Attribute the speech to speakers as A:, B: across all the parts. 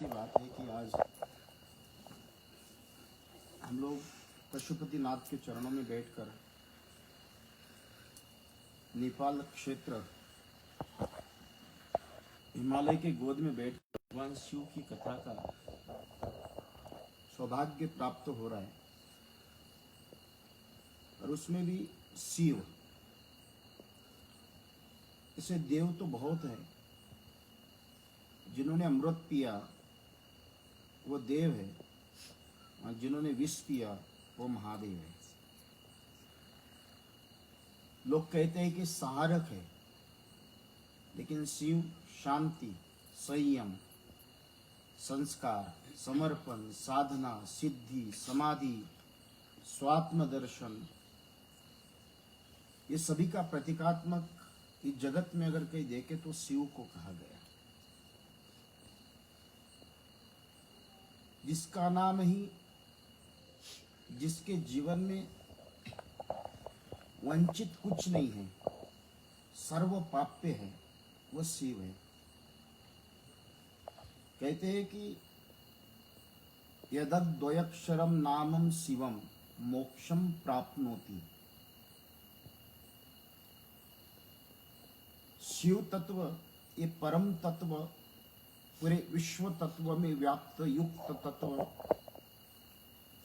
A: की बात है कि आज हम लोग पशुपतिनाथ के चरणों में बैठकर नेपाल क्षेत्र हिमालय के गोद में बैठ भगवान शिव की कथा का सौभाग्य प्राप्त हो रहा है। और उसमें भी शिव, इसे देव तो बहुत है, जिन्होंने अमृत पिया वो देव है और जिन्होंने विष पिया वो महादेव है। लोग कहते हैं कि सहारक है, लेकिन शिव शांति, संयम, संस्कार, समर्पण, साधना, सिद्धि, समाधि, स्वात्म दर्शन, ये सभी का प्रतीकात्मक इस जगत में अगर कहीं देखे तो शिव को कहा गया। जिसका नाम ही, जिसके जीवन में वंचित कुछ नहीं है, सर्व प्राप्य है, वह शिव है। कहते हैं कि यदद्वयक्षरम नामम शिवम मोक्षम प्राप्नोति। शिव तत्व, ये परम तत्व, पूरे विश्व तत्व में व्याप्त युक्त तत्व,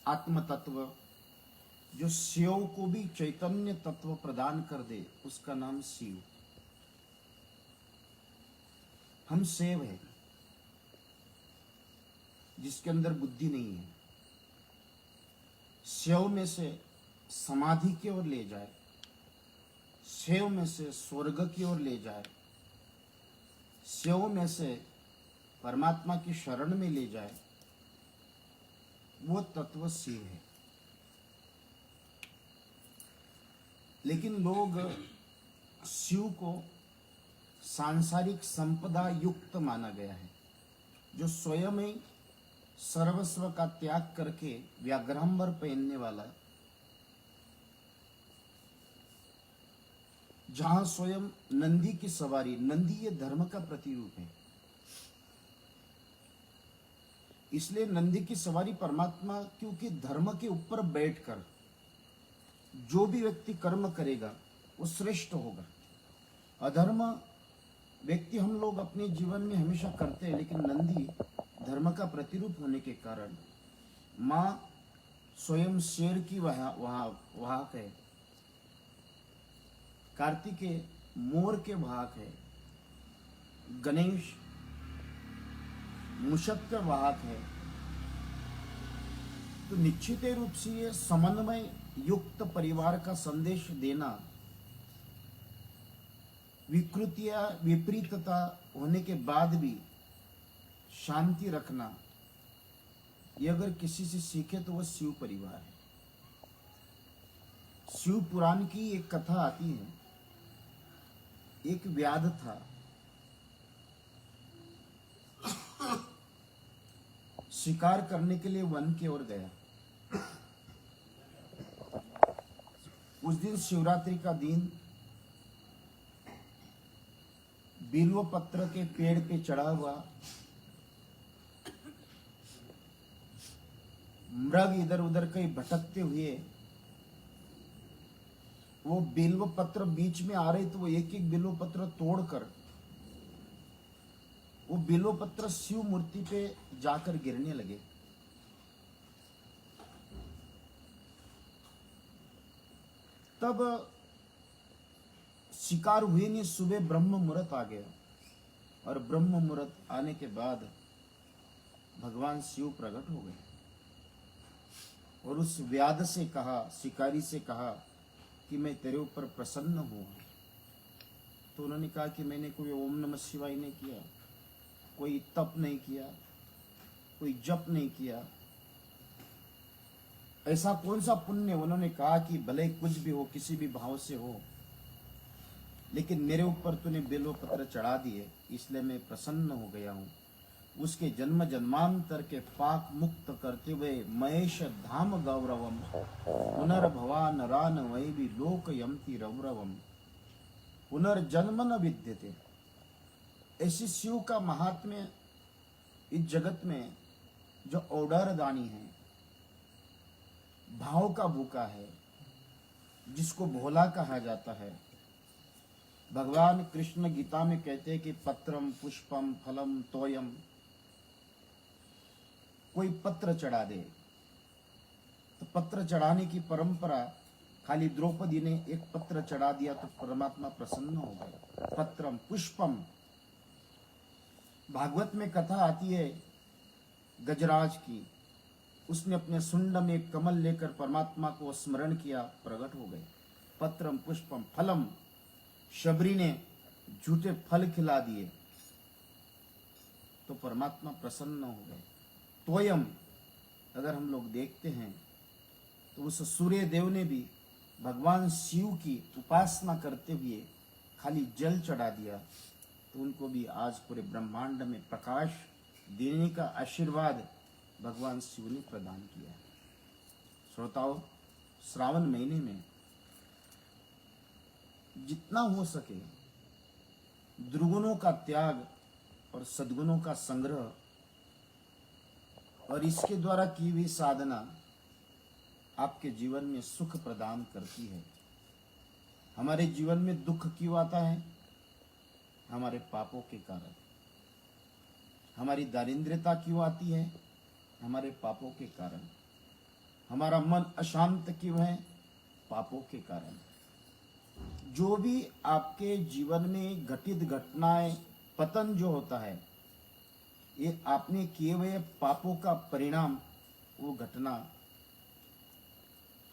A: आत्म तत्व, जो शिव को भी चैतन्य तत्व प्रदान कर दे, उसका नाम शिव। हम सेव है जिसके अंदर बुद्धि नहीं है। शिव में से समाधि की ओर ले जाए, शिव में से स्वर्ग की ओर ले जाए, शिव में से परमात्मा की शरण में ले जाए, वो तत्व शिव है। लेकिन लोग शिव को सांसारिक संपदा युक्त माना गया है, जो स्वयं ही सर्वस्व का त्याग करके व्याघ्रांबर पहनने वाला, जहां स्वयं नंदी की सवारी, नंदी ये धर्म का प्रतिरूप है, इसलिए नंदी की सवारी परमात्मा, क्योंकि धर्म के ऊपर बैठकर जो भी व्यक्ति कर्म करेगा वो श्रेष्ठ होगा। अधर्म व्यक्ति हम लोग अपने जीवन में हमेशा करते हैं, लेकिन नंदी धर्म का प्रतिरूप होने के कारण मां स्वयं शेर की वाहक है, कार्तिकेय मोर के वाहक है, गणेश मूषक का वाहक है। तो निश्चित रूप से ये समन्वय युक्त परिवार का संदेश देना, विकृतियां विपरीतता होने के बाद भी शांति रखना, ये अगर किसी से सीखे तो वह शिव परिवार है। शिव पुराण की एक कथा आती है। एक व्याध था, शिकार करने के लिए वन की ओर गया। उस दिन शिवरात्रि का दिन, बिल्व पत्र के पेड़ पे चढ़ा हुआ मृग इधर उधर कहीं भटकते हुए वो बिल्व पत्र बीच में आ रहे, तो वो एक एक बिल्व पत्र तोड़कर वो बिल्व पत्र शिव मूर्ति पे जाकर गिरने लगे। तब शिकार हुए नहीं, सुबह ब्रह्म मुहूर्त आ गया और ब्रह्म मुहूर्त आने के बाद भगवान शिव प्रकट हो गए और उस व्याध से कहा, शिकारी से कहा कि मैं तेरे ऊपर प्रसन्न हूं। तो उन्होंने कहा कि मैंने कोई ओम नमः शिवाय नहीं किया, कोई तप नहीं किया, कोई जप नहीं किया, ऐसा कौन सा पुण्य। उन्होंने कहा कि भले कुछ भी हो, किसी भी भाव से हो, लेकिन मेरे ऊपर तूने बेलो पत्र चढ़ा दिए, इसलिए मैं प्रसन्न हो गया हूं। उसके जन्म जन्मांतर के पाप मुक्त करते हुए महेश धाम गौरवम पुनर्भवा नरान वै भी लोक यमति रौरवम पुनर्जन्म न विद्यते। ऐसी शिव का महात्म्य इस जगत में जो ऑर्डर दानी है, भाव का भूखा है, जिसको भोला कहा जाता है, भगवान कृष्ण गीता में कहते हैं कि पत्रम पुष्पम फलम तोयम, कोई पत्र चढ़ा दे, तो पत्र चढ़ाने की परंपरा, खाली द्रौपदी ने एक पत्र चढ़ा दिया तो परमात्मा प्रसन्न हो गए। पत्रम पुष्पम, भागवत में कथा आती है गजराज की, उसने अपने सुंड में एक कमल लेकर परमात्मा को स्मरण किया, प्रकट हो गए। पत्रम पुष्पम फलम, शबरी ने झूठे फल खिला दिए तो परमात्मा प्रसन्न हो गए। तोयम, अगर हम लोग देखते हैं तो उस सूर्य देव ने भी भगवान शिव की उपासना करते हुए खाली जल चढ़ा दिया तो उनको भी आज पूरे ब्रह्मांड में प्रकाश देने का आशीर्वाद भगवान शिव ने प्रदान किया। श्रोताओं, श्रावण महीने में जितना हो सके दुर्गुणों का त्याग और सद्गुणों का संग्रह, और इसके द्वारा की हुई साधना आपके जीवन में सुख प्रदान करती है। हमारे जीवन में दुख क्यों आता है? हमारे पापों के कारण। हमारी दारिद्र्यता क्यों आती है? हमारे पापों के कारण। हमारा मन अशांत क्यों है? पापों के कारण। जो भी आपके जीवन में घटित घटनाएं, पतन जो होता है, ये आपने किए हुए पापों का परिणाम, वो घटना।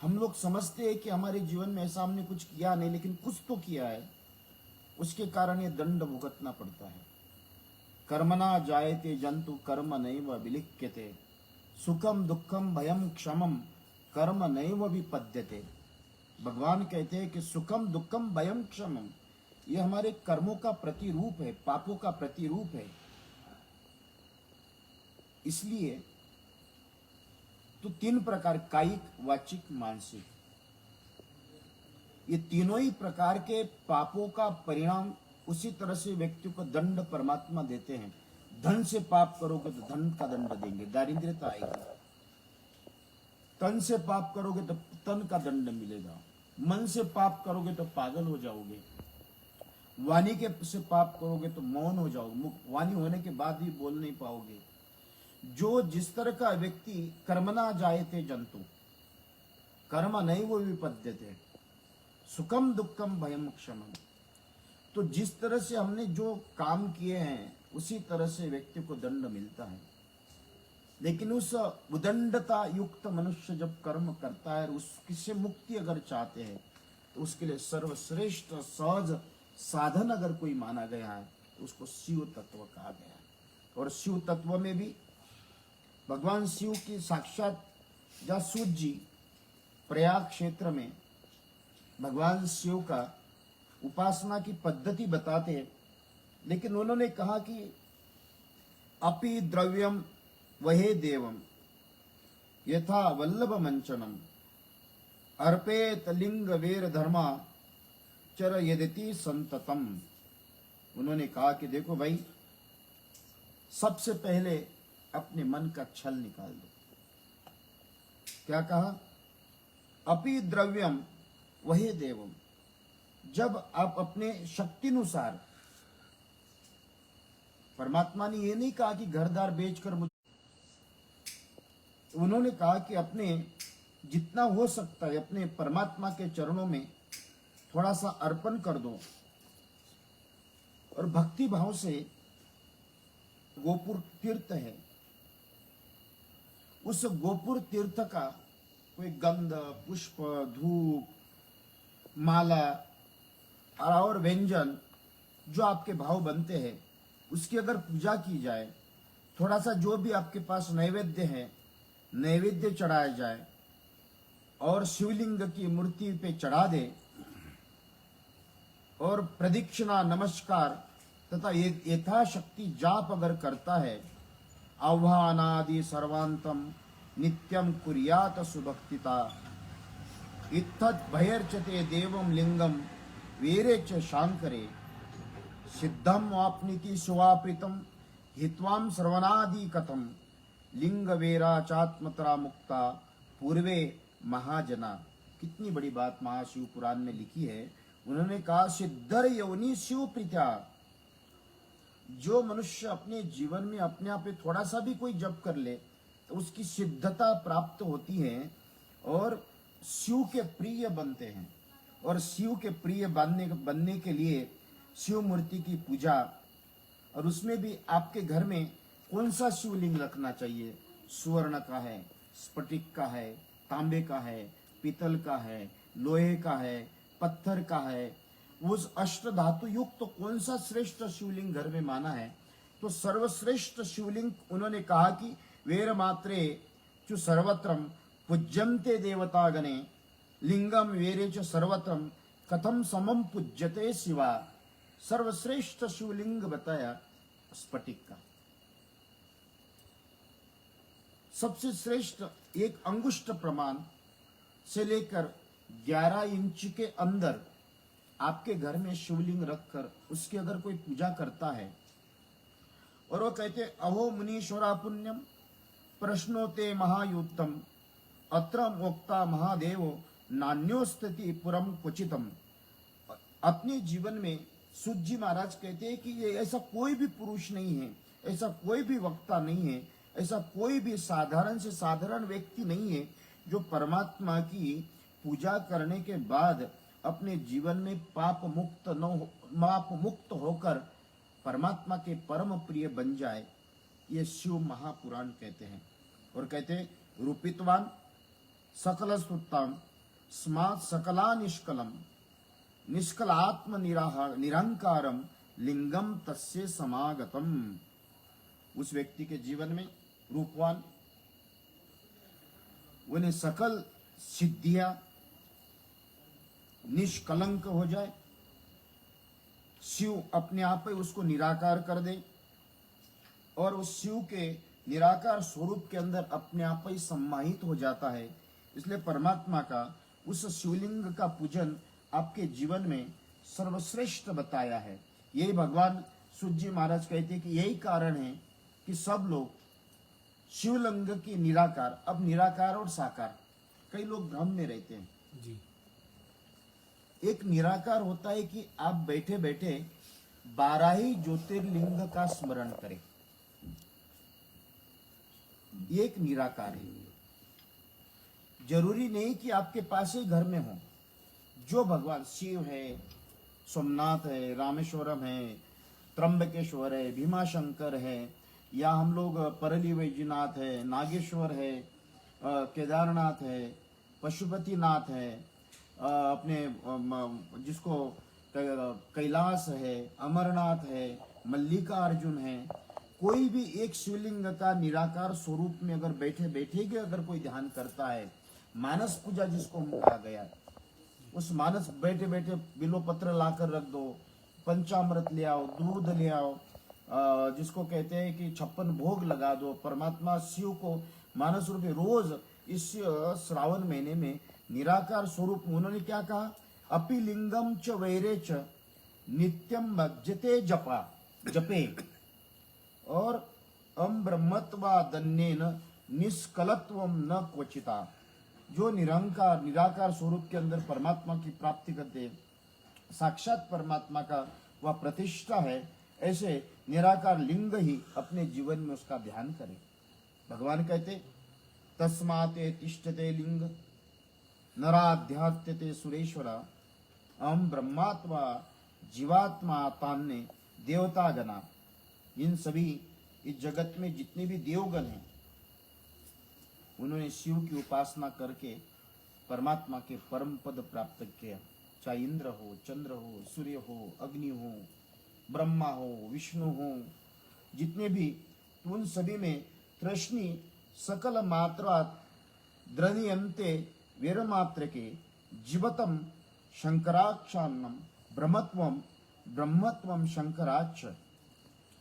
A: हम लोग समझते हैं कि हमारे जीवन में ऐसा हमने कुछ किया नहीं, लेकिन कुछ तो किया है, उसके कारण ये दंड भुगतना पड़ता है। कर्मणा जायते जंतु कर्म नैव विलिख्यते, सुखम दुखम भयम क्षमम कर्म नैव विपद्यते। भगवान कहते हैं कि सुखम दुखम भयम क्षमम, ये हमारे कर्मों का प्रतिरूप है, पापों का प्रतिरूप है। इसलिए तो तीन प्रकार, कायिक, वाचिक, मानसिक, ये तीनों ही प्रकार के पापों का परिणाम उसी तरह से व्यक्ति को दंड परमात्मा देते हैं। धन से पाप करोगे तो धन का दंड देंगे, दारिद्र्यता आएगी। तन से पाप करोगे तो तन का दंड मिलेगा। मन से पाप करोगे तो पागल हो जाओगे। वाणी के से पाप करोगे तो मौन हो जाओगे, वाणी होने के बाद भी बोल नहीं पाओगे। जो जिस तरह का व्यक्ति कर्मणा जायते जंतु कर्म नैव विपद्यते, सुखम दुखम भयम क्षमम, तो जिस तरह से हमने जो काम किए हैं उसी तरह से व्यक्ति को दंड मिलता है। लेकिन उस उदंडता युक्त मनुष्य जब कर्म करता है, उससे मुक्ति अगर चाहते हैं, तो उसके लिए सर्वश्रेष्ठ सहज साधन अगर कोई माना गया है तो उसको शिव तत्व कहा गया है। और शिव तत्व में भी भगवान शिव की साक्षात जासूद जी प्रयाग क्षेत्र में भगवान शिव का उपासना की पद्धति बताते हैं, लेकिन उन्होंने कहा कि अपि द्रव्यम वहे देवम यथा वल्लभ मंचनम अर्पेत लिंग वेर धर्मा चर यदति संततम। उन्होंने कहा कि देखो भाई, सबसे पहले अपने मन का छल निकाल दो। क्या कहा? अपि द्रव्यम वही देवम, जब आप अपने शक्तिनुसार, परमात्मा ने ये नहीं कहा कि घरदार बेचकर मुझे, उन्होंने कहा कि अपने जितना हो सकता है अपने परमात्मा के चरणों में थोड़ा सा अर्पण कर दो, और भक्ति भाव से गोपुर तीर्थ है, उस गोपुर तीर्थ का कोई गंध, पुष्प, धूप, माला और व्यंजन जो आपके भाव बनते हैं, उसकी अगर पूजा की जाए, थोड़ा सा जो भी आपके पास नैवेद्य है, नैवेद्य चढ़ाया जाए और शिवलिंग की मूर्ति पे चढ़ा दे, और प्रदक्षिणा, नमस्कार तथा यथाशक्ति जाप अगर करता है, आह्वानादि सर्वांतम नित्यम कुर्यात सुभक्तिता इत्थत् भयर्चते देवम लिंगम वीरे च शांकरे सिद्धम वाप्निति सुवाप्रितम हित्वाम श्रवणादि कथम लिंग वेरा चात्मतरा मुक्ता पूर्वे महाजना। कितनी बड़ी बात महाशिव पुराण में लिखी है। उन्होंने कहा सिद्धर योनि शिव प्रीत्या। जो मनुष्य अपने जीवन में अपने आप पे थोड़ा सा भी कोई जप कर ले तो उसकी सिद्धता प्राप्त होती है और शिव के प्रिय बनते हैं। और शिव के प्रिय बनने के लिए शिव मूर्ति की पूजा, और उसमें भी आपके घर में कौन सा शिवलिंग रखना चाहिए। स्वर्ण का है, स्फटिक का है, तांबे का है, पीतल का है, लोहे का है, पत्थर का है, उस अष्ट धातु युक्त तो कौन सा श्रेष्ठ शिवलिंग घर में माना है। तो सर्वश्रेष्ठ शिवलिंग उन्होंने कहा कि वेर मात्रे चु सर्वत्रम पूज्यन्ते देवता गणे लिंगम वेरे च सर्वत्रम कथम समम पूज्यते शिवा। सर्वश्रेष्ठ शिवलिंग बताया स्फटिक का। सबसे श्रेष्ठ एक अंगुष्ठ प्रमाण से लेकर 11 इंच के अंदर आपके घर में शिवलिंग रखकर उसकी अगर कोई पूजा करता है, और वो कहते अहो मुनीश्वरा पुण्यम प्रश्नोते महायुक्तम अत्र मोक्ता महादेवो नान्योस्थिति पुरम क्वचितम। अपने जीवन में सूत जी महाराज कहते हैं कि ये ऐसा कोई भी पुरुष नहीं है, ऐसा कोई भी वक्ता नहीं है, ऐसा कोई भी साधारण से साधारण व्यक्ति नहीं है जो परमात्मा की पूजा करने के बाद अपने जीवन में पाप मुक्त होकर परमात्मा के परम प्रिय बन जाए। ये शिव महापुराण कहते हैं। और कहते हैं रूपितवान सकल स्तुताम स्मात् सकला निष्कलम निष्कलात्म निरंकारम लिंगम तस्य समागतम। उस व्यक्ति के जीवन में रूपवान, उन्हें सकल सिद्धियां निष्कलंक हो जाए, शिव अपने आप ही उसको निराकार कर दे और उस शिव के निराकार स्वरूप के अंदर अपने आप ही सम्माहित हो जाता है। इसलिए परमात्मा का उस शिवलिंग का पूजन आपके जीवन में सर्वश्रेष्ठ बताया है। यही भगवान सूत जी महाराज कहते हैं कि यही कारण है कि सब लोग शिवलिंग की निराकार, अब निराकार और साकार, कई लोग भ्रम में रहते हैं जी। एक निराकार होता है कि आप बैठे बैठे 12 ही ज्योतिर्लिंग का स्मरण करें, ये एक निराकार है। जरूरी नहीं कि आपके पास ही घर में हो। जो भगवान शिव है, सोमनाथ है, रामेश्वरम है, त्र्यंबकेश्वर है, भीमाशंकर है, या हम लोग परली वैजनाथ है, नागेश्वर है, केदारनाथ है, पशुपतिनाथ है, अपने जिसको कैलाश है, अमरनाथ है, मल्लिकार्जुन है, कोई भी एक शिवलिंग का निराकार स्वरूप में अगर बैठे बैठे के अगर कोई ध्यान करता है, मानस पूजा जिसको हम कहा गया, उस मानस बैठे बैठे बिलो पत्र लाकर रख दो, पंचामृत ले आओ, दूध ले आओ, जिसको कहते हैं कि 56 भोग लगा दो, परमात्मा शिव को मानस रूप में रोज इस श्रावण महीने में निराकार स्वरूप। उन्होंने क्या कहा, अपि लिंगम च वैरे च नित्यम भज्यते जपे और अम ब्रह्मत्वा दन्नेन निष्कलत्वम न क्वचिता। जो निराकार स्वरूप के अंदर परमात्मा की प्राप्ति करते, साक्षात परमात्मा का वह प्रतिष्ठा है, ऐसे निराकार लिंग ही अपने जीवन में उसका ध्यान करें। भगवान कहते तस्माते तिष्ठते लिंग नराध्यात्मते सुरेश्वरा अहम ब्रह्मात्मा जीवात्मा तान्ने देवता गणा। इन सभी इस जगत में जितने भी देवगण हैं उन्होंने शिव की उपासना करके परमात्मा के परम पद प्राप्त किया। चाहे इंद्र हो, चंद्र हो, सूर्य हो, अग्नि हो, ब्रह्मा हो, विष्णु हो, जितने भी, तो उन सभी में तृष्णि सकल मात्रा द्रनियंते वीर मात्र के जीवतम शंकराक्षान्नम ब्रह्मत्वम शंकराक्ष।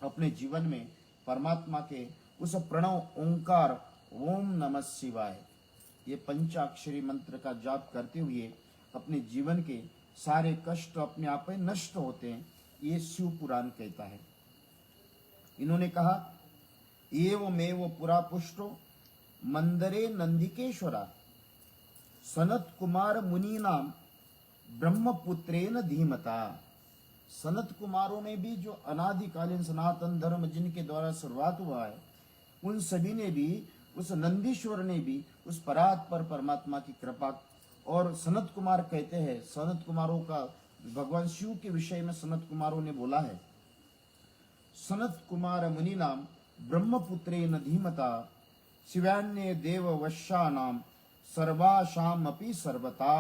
A: अपने जीवन में परमात्मा के उस प्रणव ओंकार ओम नमः शिवाय, ये पंचाक्षरी मंत्र का जाप करते हुए अपने जीवन के सारे कष्ट अपने आप में नष्ट होते हैं। ये शिव पुराण कहता है। इन्होंने कहा एवमेव पुरा पुष्टो मंदरे नंदिकेश्वरा सनत कुमार मुनि नाम ब्रह्मपुत्रेन धीमता। सनत कुमारों ने भी, जो अनादिकालीन सनातन धर्म जिनके द्वारा शुरुआत हुआ है, उन सभी ने भी, उस नंदीश्वर ने भी उस परात्पर परमात्मा की कृपा। और सनत कुमार कहते हैं, सनत कुमारों का भगवान शिव के विषय में सनत कुमारों ने बोला है, सनत कुमार मुनि नाम ब्रह्मपुत्रेन धीमता शिवान्य देव वश्या नाम सर्वाशाम अपि सर्वता।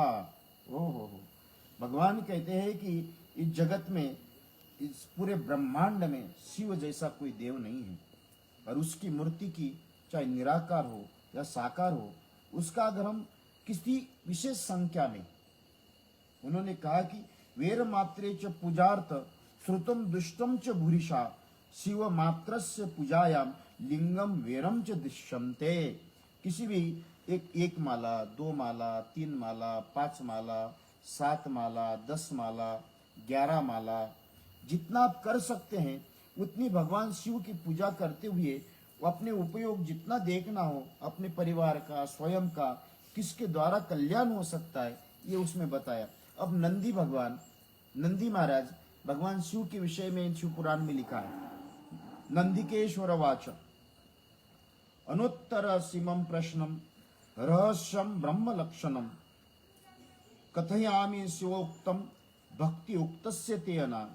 A: हो भगवान कहते हैं कि इस जगत में, इस पूरे ब्रह्मांड में शिव जैसा कोई देव नहीं है। और उसकी मूर्ति की चाहे निराकार हो या साकार हो, उसका अगर हम किसी विशेष संख्या में, उन्होंने कहा कि वेर मात्रे च पूजार्थ श्रुतम दुष्टम च भूरिशा शिव मात्रस्य पूजायाम लिंगम वेरम च दृश्यन्ते। किसी भी एक माला, 2 माला, 3 माला, 5 माला, 7 माला, 10 माला, 11 माला, जितना आप कर सकते हैं उतनी भगवान शिव की पूजा करते हुए अपने उपयोग जितना देखना हो, अपने परिवार का, स्वयं का, किसके द्वारा कल्याण हो सकता है, ये उसमें बताया। अब नंदी भगवान, नंदी महाराज भगवान शिव के विषय में शिव पुराण में लिखा है, नंदिकेश्वर वाच अनुत्तर सीमं प्रश्नम रहस्यम ब्रह्म लक्षणम कथयामि शिवोक्तम भक्ति उक्तस्य तेना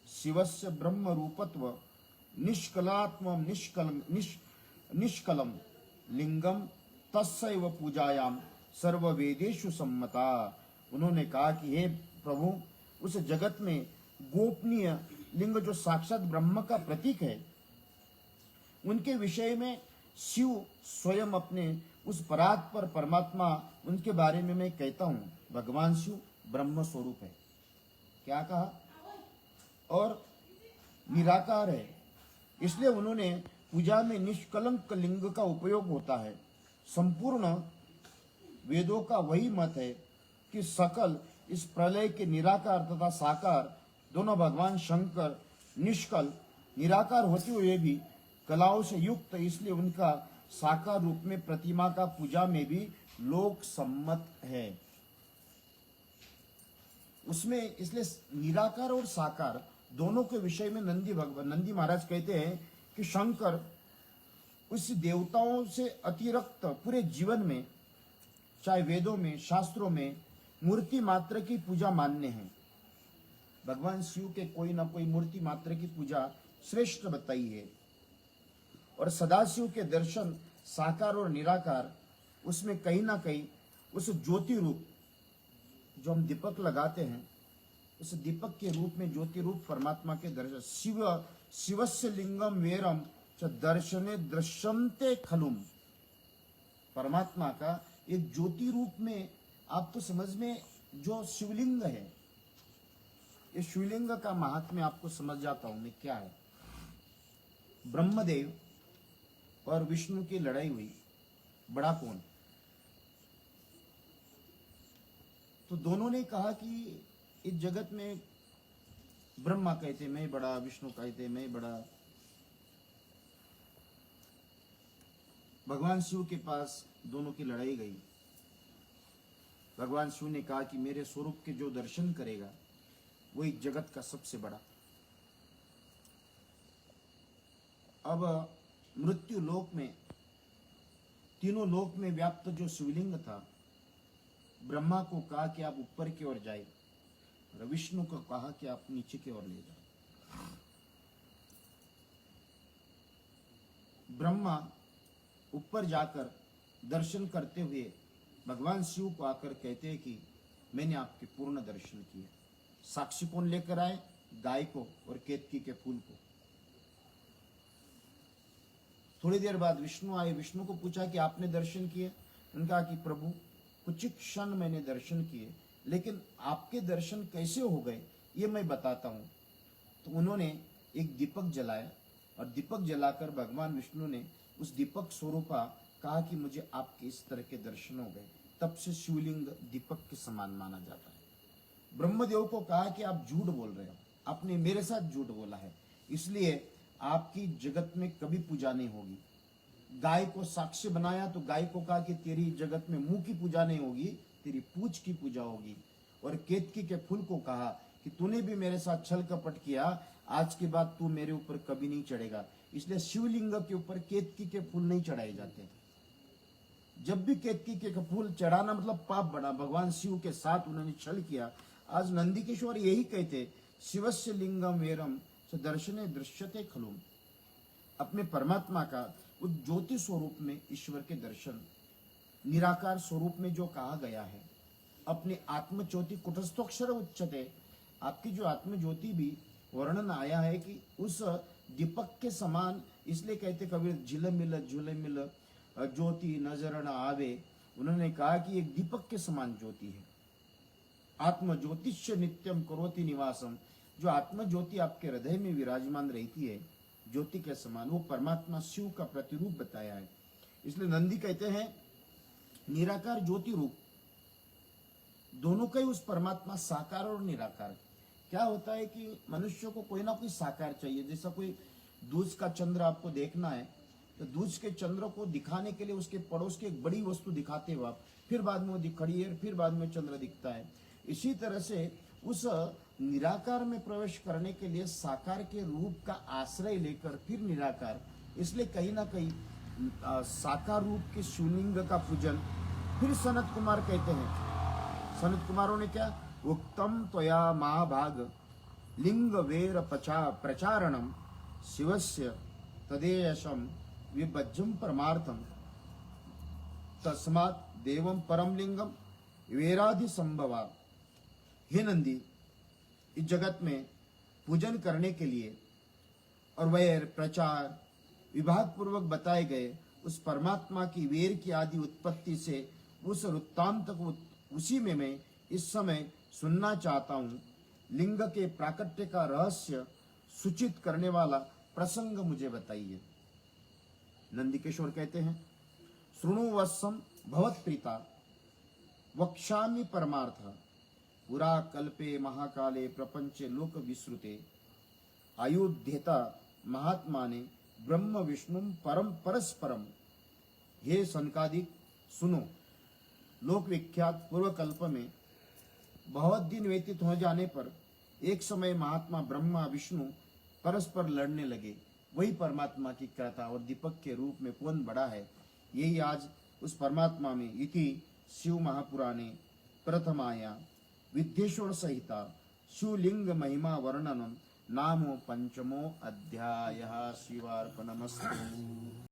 A: शिवस्य ब्रह्म रूपत्व निष्कलात्म निष्कलम लिंगम तस्सैव पूजायाम सर्व वेदेषु सम्मता। उन्होंने कहा कि हे प्रभु, उस जगत में गोपनीय लिंग जो साक्षात ब्रह्म का प्रतीक है, उनके विषय में शिव स्वयं अपने उस परात्पर परमात्मा, उनके बारे में मैं कहता हूं, भगवान शिव ब्रह्म स्वरूप है। क्या कहा? और निराकार है। इसलिए उन्होंने पूजा में निष्कलंक लिंग का उपयोग होता है। संपूर्ण वेदों का वही मत है कि सकल इस प्रलय के निराकार तथा साकार दोनों भगवान शंकर निष्कल निराकार होते हुए भी कलाओं से युक्त, इसलिए उनका साकार रूप में प्रतिमा का पूजा में भी लोक सम्मत है। उसमें इसलिए निराकार और साकार दोनों के विषय में नंदी महाराज कहते हैं कि शंकर उस देवताओं से अतिरिक्त पूरे जीवन में, चाहे वेदों में, शास्त्रों में, मूर्ति मात्र की पूजा मान्य है। भगवान शिव के कोई ना कोई मूर्ति मात्र की पूजा श्रेष्ठ बताई है। और सदाशिव के दर्शन साकार और निराकार, उसमें कहीं ना कहीं उस ज्योति रूप जो हम दीपक लगाते हैं, उस दीपक के रूप में ज्योति रूप परमात्मा के दर्शन, शिवस्य लिंगम वेरम च दर्शने दृश्यन्ते खलुम। परमात्मा का एक ज्योति रूप में आपको समझ में जो शिवलिंग है, ये शिवलिंग का महात्म्य आपको समझ जाता हूं मैं क्या है। ब्रह्मदेव और विष्णु की लड़ाई हुई, बड़ा कौन? तो दोनों ने कहा कि इस जगत में ब्रह्मा कहते मैं बड़ा, विष्णु कहते मैं बड़ा। भगवान शिव के पास दोनों की लड़ाई गई। भगवान शिव ने कहा कि मेरे स्वरूप के जो दर्शन करेगा वही जगत का सबसे बड़ा। अब मृत्यु लोक में, तीनों लोक में व्याप्त जो शिवलिंग था, ब्रह्मा को कहा कि आप ऊपर की ओर जाए, और विष्णु को कहा कि आप नीचे की ओर ले जाओ। ब्रह्मा ऊपर जाकर दर्शन करते हुए भगवान शिव को आकर कहते हैं कि मैंने आपके पूर्ण दर्शन किए। साक्षी कौन लेकर आए? गाय को और केतकी के फूल को। थोड़ी देर बाद विष्णु आए, विष्णु को पूछा कि आपने दर्शन किए? उन्होंने कहा कि प्रभु कुछ क्षण मैंने दर्शन किए, लेकिन आपके दर्शन कैसे हो गए ये मैं बताता हूं। तो उन्होंने एक दीपक जलाया, और दीपक जलाकर भगवान विष्णु ने उस दीपक स्वरूपा कहा कि मुझे आपके इस तरह के दर्शन हो गए। तब से शिवलिंग दीपक के समान माना जाता है। ब्रह्मदेव को कहा कि आप झूठ बोल रहे हो, आपने मेरे साथ झूठ बोला है, इसलिए आपकी जगत में कभी पूजा नहीं होगी। गाय को साक्ष्य बनाया तो गाय को कहा कि तेरी जगत में मुंह की पूजा नहीं होगी, तेरी पूंछ की पूजा होगी। और केतकी के फूल को कहा कि तूने भी मेरे साथ छल कपट किया, आज के बाद तू मेरे ऊपर कभी नहीं चढ़ेगा। इसलिए शिवलिंग के ऊपर केतकी के फूल नहीं चढ़ाए जाते। जब भी केतकी के फूल चढ़ाना मतलब पाप बना, भगवान शिव के साथ उन्होंने छल किया। आज नंदिकेश्वर यही कहते, शिवस्य लिंगम वेरम स दर्शने दृश्यते खलुम। अपने परमात्मा का उस ज्योति स्वरूप में ईश्वर के दर्शन, निराकार स्वरूप में जो कहा गया है, अपने आत्म ज्योति कुटस्थोक्षर उच्चते, आपकी जो आत्म ज्योति भी वर्णन आया है कि उस दीपक के समान, इसलिए कहते कबीर झिलमिल ज्योति नजर न आवे। उन्होंने कहा कि एक दीपक के समान ज्योति है। आत्म ज्योतिष्य नित्यम करोति निवासम, जो आत्म ज्योति आपके हृदय में विराजमान रहती है ज्योति के समान, वो परमात्मा शिव का प्रतिरूप बताया है। इसलिए नंदी कहते हैं निराकार ज्योति रूप, दोनों का ही उस परमात्मा साकार और निराकार। क्या होता है कि मनुष्य को कोई ना कोई साकार चाहिए। जैसा कोई दूज का चंद्र आपको देखना है तो दूज के चंद्र को दिखाने के लिए उसके पड़ोस की एक बड़ी वस्तु दिखाते हो आप, फिर बाद में वो खड़ी है, फिर बाद में चंद्र दिखता है। इसी तरह से उस निराकार में प्रवेश करने के लिए साकार के रूप का आश्रय लेकर फिर निराकार, इसलिए कहीं ना कहीं साकार रूप के शिवलिंग का पूजन। फिर सनत कुमार कहते हैं, सनत कुमारों ने क्या, उक्तम त्वया महाभाग लिंग वेर प्रचारणम शिवस्य तदेयशम विभज्यम परमार्थम तस्मात् देवम परम लिंगम वेराधि संभवा। हे नंदी, इस जगत में पूजन करने के लिए और वैर प्रचार विभाग पूर्वक बताए गए उस परमात्मा की वेर की आदि उत्पत्ति से उस वृत्तांत को उसी में मैं इस समय सुनना चाहता हूँ। लिंग के प्राकट्य का रहस्य सूचित करने वाला प्रसंग मुझे बताइए। नंदिकेश्वर कहते हैं, शृणु वत्सम भवत्प्रीता वक्ष्यामि परमार्थ पुरा कल्पे महाकाले प्रपंचे लोक विश्रुते अयोध्यता महात्माने ब्रह्म विष्णु परम परस्परम। हे सनकादिक सुनो, लोक विख्यात पूर्व कल्प में बहुत दिन व्यतीत हो जाने पर एक समय महात्मा ब्रह्मा विष्णु परस्पर लड़ने लगे। वही परमात्मा की कथा और दीपक के रूप में कौन बड़ा है, यही आज उस परमात्मा में इति शिव महापुराणे प्रथमाया विद्येश्वर सहिता शिवलिंग महिमा वर्णनम नामो पंचमो अध्यायः। शिवार्पणमस्तु।